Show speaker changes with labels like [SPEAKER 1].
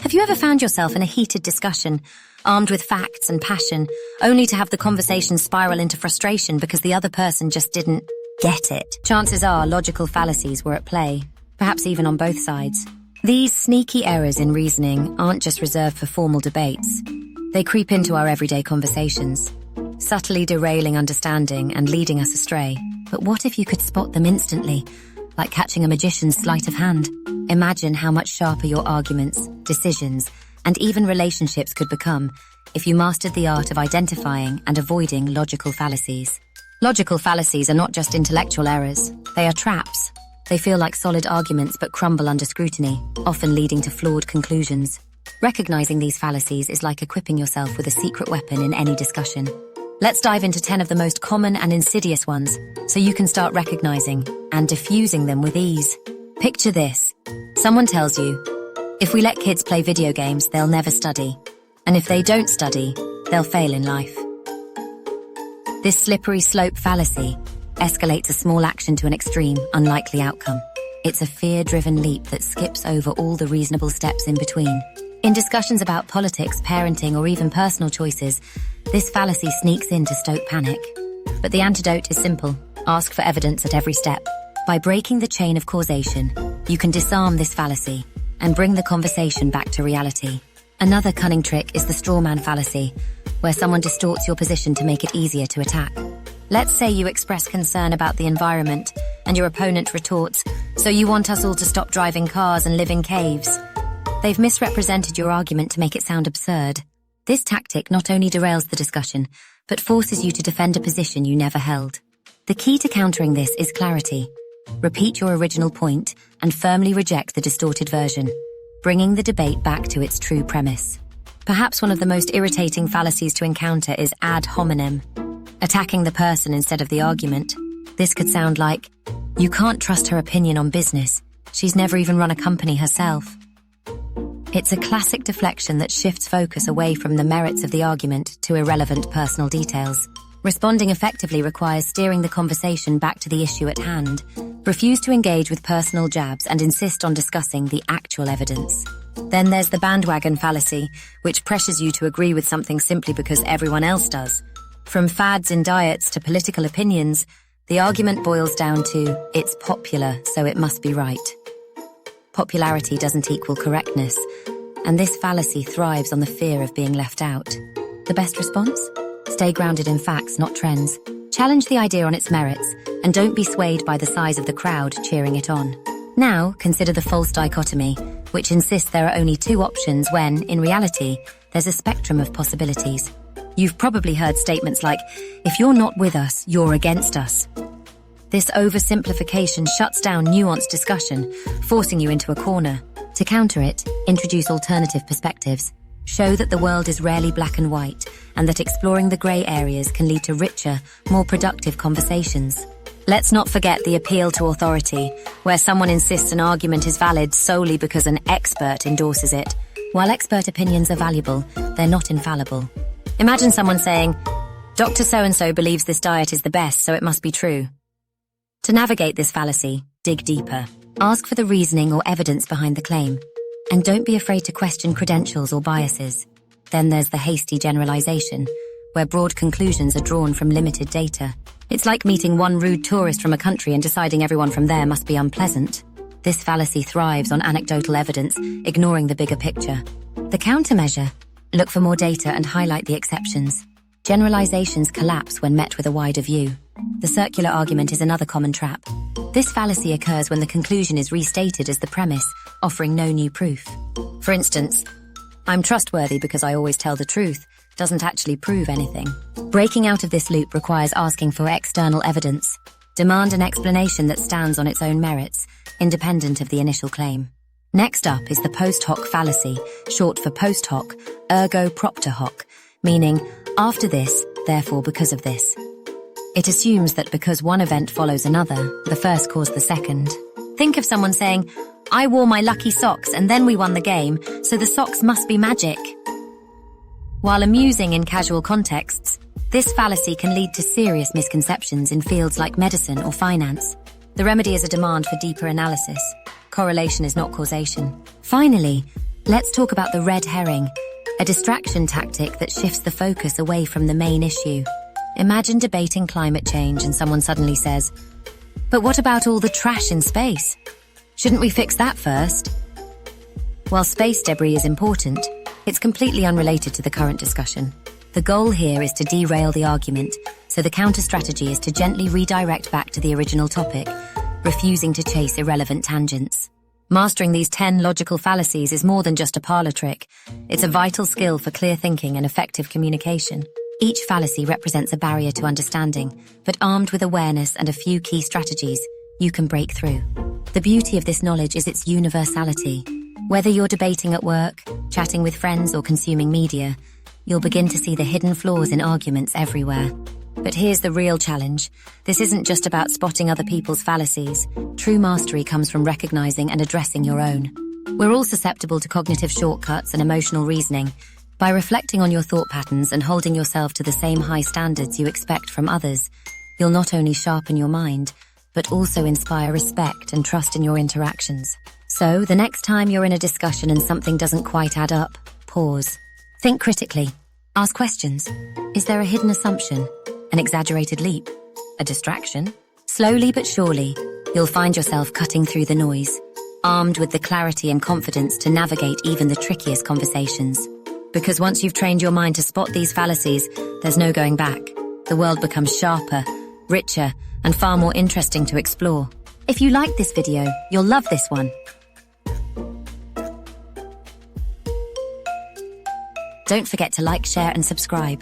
[SPEAKER 1] Have you ever found yourself in a heated discussion, armed with facts and passion, only to have the conversation spiral into frustration because the other person just didn't get it? Chances are logical fallacies were at play, perhaps even on both sides. These sneaky errors in reasoning aren't just reserved for formal debates. They creep into our everyday conversations, subtly derailing understanding and leading us astray. But what if you could spot them instantly, like catching a magician's sleight of hand? Imagine how much sharper your arguments, decisions, and even relationships could become if you mastered the art of identifying and avoiding logical fallacies. Logical fallacies are not just intellectual errors. They are traps. They feel like solid arguments but crumble under scrutiny, often leading to flawed conclusions. Recognizing these fallacies is like equipping yourself with a secret weapon in any discussion. Let's dive into 10 of the most common and insidious ones, so you can start recognizing and diffusing them with ease. Picture this. Someone tells you, if we let kids play video games, they'll never study. And if they don't study, they'll fail in life. This slippery slope fallacy escalates a small action to an extreme, unlikely outcome. It's a fear-driven leap that skips over all the reasonable steps in between. In discussions about politics, parenting, or even personal choices, this fallacy sneaks in to stoke panic. But the antidote is simple. Ask for evidence at every step. By breaking the chain of causation, you can disarm this fallacy and bring the conversation back to reality. Another cunning trick is the strawman fallacy, where someone distorts your position to make it easier to attack. Let's say you express concern about the environment, and your opponent retorts, "So you want us all to stop driving cars and live in caves?" They've misrepresented your argument to make it sound absurd. This tactic not only derails the discussion, but forces you to defend a position you never held. The key to countering this is clarity. Repeat your original point and firmly reject the distorted version, bringing the debate back to its true premise. Perhaps one of the most irritating fallacies to encounter is ad hominem, attacking the person instead of the argument. This could sound like, "You can't trust her opinion on business. She's never even run a company herself." It's a classic deflection that shifts focus away from the merits of the argument to irrelevant personal details. Responding effectively requires steering the conversation back to the issue at hand. Refuse to engage with personal jabs and insist on discussing the actual evidence. Then there's the bandwagon fallacy, which pressures you to agree with something simply because everyone else does. From fads in diets to political opinions, the argument boils down to, it's popular, so it must be right. Popularity doesn't equal correctness, and this fallacy thrives on the fear of being left out. The best response? Stay grounded in facts, not trends. Challenge the idea on its merits, and don't be swayed by the size of the crowd cheering it on. Now, consider the false dichotomy, which insists there are only two options when, in reality, there's a spectrum of possibilities. You've probably heard statements like, "If you're not with us, you're against us." This oversimplification shuts down nuanced discussion, forcing you into a corner. To counter it, introduce alternative perspectives. Show that the world is rarely black and white, and that exploring the grey areas can lead to richer, more productive conversations. Let's not forget the appeal to authority, where someone insists an argument is valid solely because an expert endorses it. While expert opinions are valuable, they're not infallible. Imagine someone saying, "Dr. So-and-so believes this diet is the best, so it must be true." To navigate this fallacy, dig deeper. Ask for the reasoning or evidence behind the claim. And don't be afraid to question credentials or biases. Then there's the hasty generalization, where broad conclusions are drawn from limited data. It's like meeting one rude tourist from a country and deciding everyone from there must be unpleasant. This fallacy thrives on anecdotal evidence, ignoring the bigger picture. The countermeasure? Look for more data and highlight the exceptions. Generalizations collapse when met with a wider view. The circular argument is another common trap. This fallacy occurs when the conclusion is restated as the premise, offering no new proof. For instance, "I'm trustworthy because I always tell the truth," doesn't actually prove anything. Breaking out of this loop requires asking for external evidence. Demand an explanation that stands on its own merits, independent of the initial claim. Next up is the post hoc fallacy, short for post hoc, ergo propter hoc, meaning after this, therefore because of this. It assumes that because one event follows another, the first caused the second. Think of someone saying, "I wore my lucky socks and then we won the game, so the socks must be magic." While amusing in casual contexts, this fallacy can lead to serious misconceptions in fields like medicine or finance. The remedy is a demand for deeper analysis. Correlation is not causation. Finally, Let's talk about the red herring, a distraction tactic that shifts the focus away from the main issue. Imagine debating climate change and someone suddenly says, "But what about all the trash in space? Shouldn't we fix that first?" While space debris is important, it's completely unrelated to the current discussion. The goal here is to derail the argument, so the counter-strategy is to gently redirect back to the original topic, refusing to chase irrelevant tangents. Mastering these 10 logical fallacies is more than just a parlor trick. It's a vital skill for clear thinking and effective communication. Each fallacy represents a barrier to understanding, but armed with awareness and a few key strategies, you can break through. The beauty of this knowledge is its universality. Whether you're debating at work, chatting with friends, or consuming media, you'll begin to see the hidden flaws in arguments everywhere. But here's the real challenge. This isn't just about spotting other people's fallacies. True mastery comes from recognizing and addressing your own. We're all susceptible to cognitive shortcuts and emotional reasoning. By reflecting on your thought patterns and holding yourself to the same high standards you expect from others, you'll not only sharpen your mind, but also inspire respect and trust in your interactions. So, the next time you're in a discussion and something doesn't quite add up, pause. Think critically. Ask questions. Is there a hidden assumption? An exaggerated leap? A distraction? Slowly but surely, you'll find yourself cutting through the noise, armed with the clarity and confidence to navigate even the trickiest conversations. Because once you've trained your mind to spot these fallacies, there's no going back. The world becomes sharper, richer, and far more interesting to explore. If you like this video, you'll love this one. Don't forget to like, share, and subscribe.